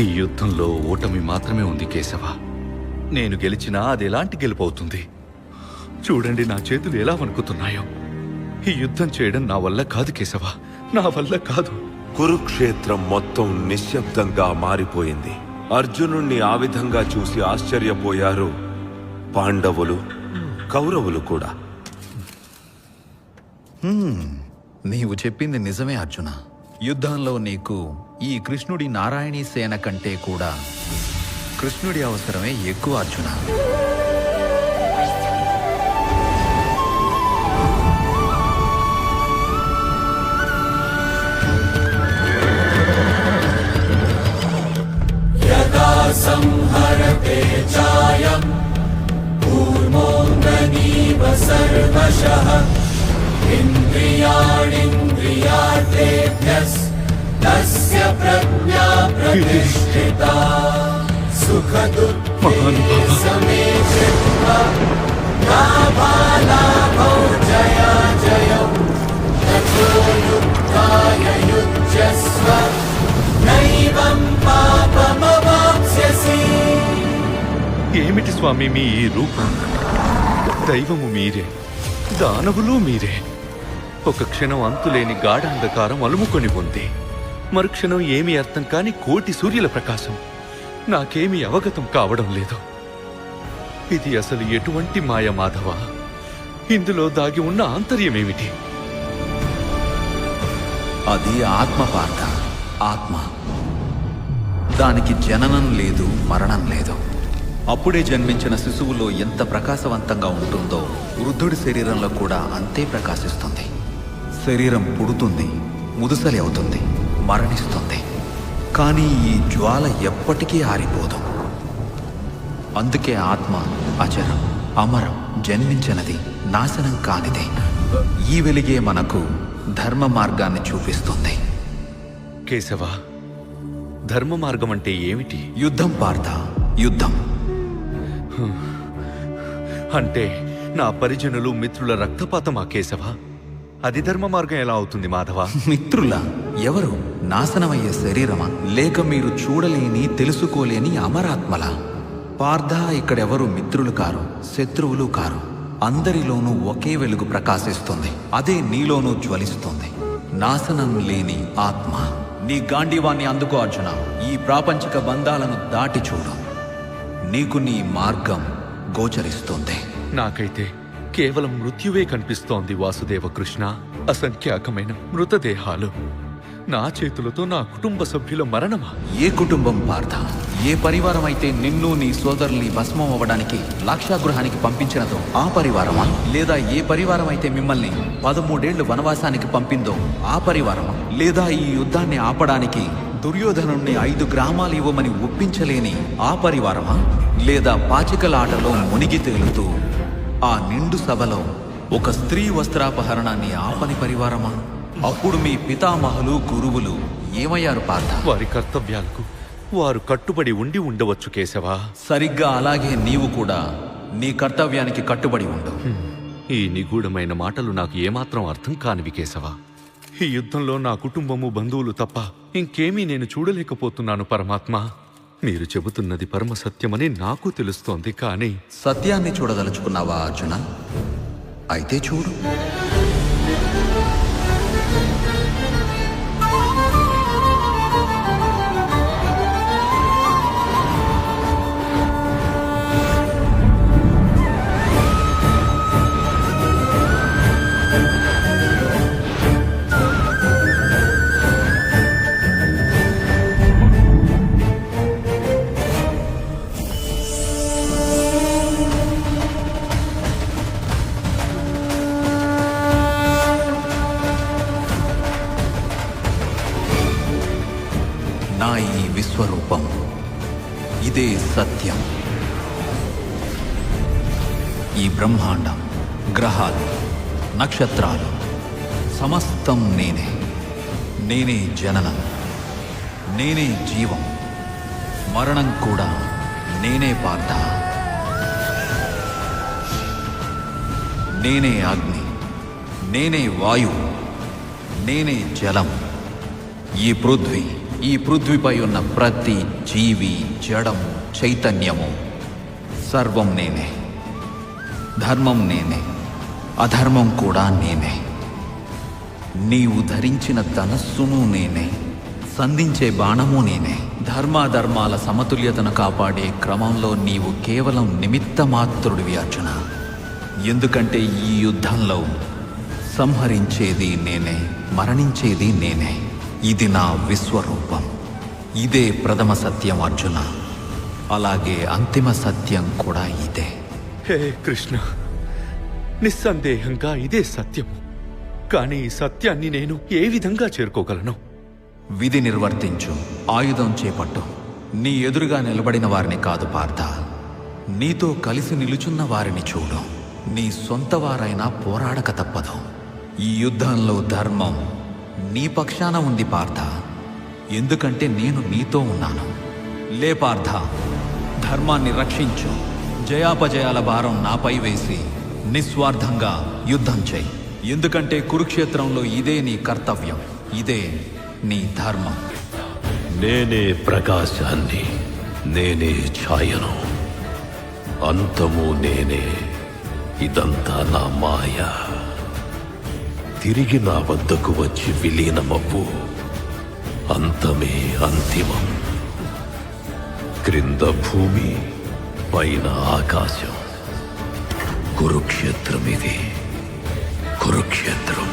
ఈ యుద్ధంలో ఓటమి మాత్రమే ఉంది కేశవ. నేను గెలిచినా అది ఎలాంటి గెలుపవుతుంది? చూడండి నా చేతులు ఎలా వణుకుతున్నాయో. ఈ యుద్ధం చేయడం నా వల్ల కాదు కేశవ, నా వల్ల కాదు. కురుక్షేత్రం మొత్తం నిశ్శబ్దంగా మారిపోయింది. అర్జునుణ్ణి ఆ విధంగా చూసి ఆశ్చర్యపోయారు పాండవులు, కౌరవులు కూడా. నీవు చెప్పింది నిజమే అర్జున. యుద్ధంలో నీకు ఈ కృష్ణుడి నారాయణీ సేన కంటే కూడా కృష్ణుడి అవసరమే ఎక్కువ అర్జున. సంహరతే చాయం కూర్మోంగనీవ సర్వశః ఇంద్రియాణింద్రియార్థేభ్యస్ తస్య ప్రజ్ఞా ప్రతిష్ఠితా సుఖదుఃఖే సమే చిత్తా లాభాలాభౌ జయాజయౌ తతో యుద్ధాయ యుజ్యస్వ నైవం పాపమవాప్స్యసి. ఏమిటి స్వామి మీ ఈ రూపం? దైవము మీరే, దానవులు మీరే. ఒక క్షణం అంతులేని గాఢాంధకారం అలుముకొని ఉంది. మరుక్షణం ఏమీ అర్థం కాని కోటి సూర్యుల ప్రకాశం. నాకేమీ అవగతం కావడం లేదు. ఇది అసలు ఎటువంటి మాయ మాధవ? ఇందులో దాగి ఉన్న ఆంతర్యమేమిటి? అది ఆత్మ పార్థ, ఆత్మ. దానికి జననం లేదు, మరణం లేదు. అప్పుడే జన్మించిన శిశువులో ఎంత ప్రకాశవంతంగా ఉంటుందో వృద్ధుడి శరీరంలో కూడా అంతే ప్రకాశిస్తుంది. శరీరం పుడుతుంది, ముదుసలి అవుతుంది, మరణిస్తుంది. కానీ ఈ జ్వాల ఎప్పటికీ ఆరిపోదు. అందుకే ఆత్మ అచరం, అమరం, జన్మించినది, నాశనం కానిది. ఈ వెలిగే మనకు ధర్మ మార్గాన్ని చూపిస్తుంది. కేశవ, ధర్మ మార్గం అంటే ఏమిటి? యుద్ధం పార్థ, యుద్ధం. అంటే నా పరిజనులు, మిత్రుల రక్తపాతమా కేశవ? అది ధర్మ మార్గం ఎలా అవుతుంది మాధవ? మిత్రుల ఎవరు? నాశనమయ్యే శరీరమా, లేక మీరు చూడలేని, తెలుసుకోలేని అమరాత్మల? పార్థ, ఇక్కడెవరు మిత్రులు కారు, శత్రువులు కారు. అందరిలోనూ ఒకే వెలుగు ప్రకాశిస్తుంది. అదే నీలోనూ జ్వలిస్తుంది. నాశనం లేని ఆత్మ. నీ గాంధీవాన్ని అందుకో అర్జున. ఈ ప్రాపంచిక బంధాలను దాటి చూడు. నీకు నీ మార్గం గోచరిస్తుంది. నాకైతే కేవలం మృత్యువే కనిపిస్తోంది వాసుదేవ కృష్ణ. అసంఖ్యాకమైన మృతదేహాలు. నా చేతులతో నా కుటుంబ సభ్యుల మరణమా? ఏ కుటుంబం పార్థ, ఏ పరివారం అయితే నిన్ను, నీ సోదరుల్ని భస్మం అవ్వడానికి లాక్షాగృహానికి పంపించినదో ఆ పరివారమా? లేదా ఏ పరివారం అయితే మిమ్మల్ని 13 ఏళ్లు వనవాసానికి పంపిందో ఆ పరివారమా? లేదా ఈ యుద్ధాన్ని ఆపడానికి దుర్యోధనుణ్ణి 5 గ్రామాలు ఇవ్వమని ఒప్పించలేని ఆ పరివారమా? లేదా పాచికలాటలో మునిగి తేలుతూ ఆ నిండు సభలో ఒక స్త్రీ వస్త్రాపహరణాన్ని ఆపని పరివారమా? అప్పుడు మీ పితామహులు, గురువులు ఏమయ్యారు పార్థ? వారి కర్తవ్యాలకు వారు కట్టుబడి ఉండి ఉండవచ్చు కేశవా. సరిగ్గా అలాగే నీవు కూడా నీ కర్తవ్యానికి కట్టుబడి ఉండు. ఈ నిగూఢమైన మాటలు నాకు ఏమాత్రం అర్థం కానివి కేశవా. ఈ యుద్ధంలో నా కుటుంబము, బంధువులు తప్ప ఇంకేమీ నేను చూడలేకపోతున్నాను పరమాత్మ. మీరు చెబుతున్నది పరమ సత్యమని నాకు తెలుస్తోంది. కానీ సత్యాన్ని చూడదలుచుకున్నావా అర్జున? అయితే చూడు. నా ఈ విశ్వరూపం, ఇదే సత్యం. ఈ బ్రహ్మాండం, గ్రహాలు, నక్షత్రాలు సమస్తం నేనే. నేనే జననం, నేనే జీవం, మరణం కూడా నేనే పార్థ. నేనే అగ్ని, నేనే వాయువు, నేనే జలం. ఈ పృథ్వీ, ఈ పృథ్వీపై ఉన్న ప్రతి జీవి, జడము, చైతన్యము సర్వం నేనే. ధర్మం నేనే, అధర్మం కూడా నేనే. నీవు ధరించిన ధనస్సును నేనే, సంధించే బాణము నేనే. ధర్మాధర్మాల సమతుల్యతను కాపాడే క్రమంలో నీవు కేవలం నిమిత్త మాత్రుడివి అర్జున. ఎందుకంటే ఈ యుద్ధంలో సంహరించేది నేనే, మరణించేది నేనే. ఇది నా విశ్వరూపం. ఇదే ప్రథమ సత్యం అర్జున. అలాగే అంతిమ సత్యం కూడా ఇదే. హే కృష్ణ, నిస్సందేహంగా ఇదే సత్యము. కానీ ఈ సత్యాన్ని నేను ఏ విధంగా చేరుకోగలను? విధి నిర్వర్తించు, ఆయుధం చేపట్టు. నీ ఎదురుగా నిలబడిన వారిని కాదు పార్థ, నీతో కలిసి నిలుచున్న వారిని చూడు. నీ సొంత వారైనా పోరాడక తప్పదు. ఈ యుద్ధంలో ధర్మం నీ పక్షాన ఉంది పార్థ. ఎందుకంటే నేను నీతో ఉన్నాను. లే పార్థ, ధర్మాన్ని రక్షించు. జయాపజయాల భారం నాపై వేసి నిస్వార్థంగా యుద్ధం చేయి. ఎందుకంటే కురుక్షేత్రంలో ఇదే నీ కర్తవ్యం, ఇదే నీ ధర్మం. నేనే ప్రకాశాన్ని, నేనే ఛాయను, అంతము నేనే. ఇదంతా నా మాయ. తిరిగి నా వద్దకు వచ్చి విలీనమవ్వు. అంతమే అంతిమం. క్రింద భూమి, పైన ఆకాశం. కురుక్షేత్రం ఇది, కురుక్షేత్రం.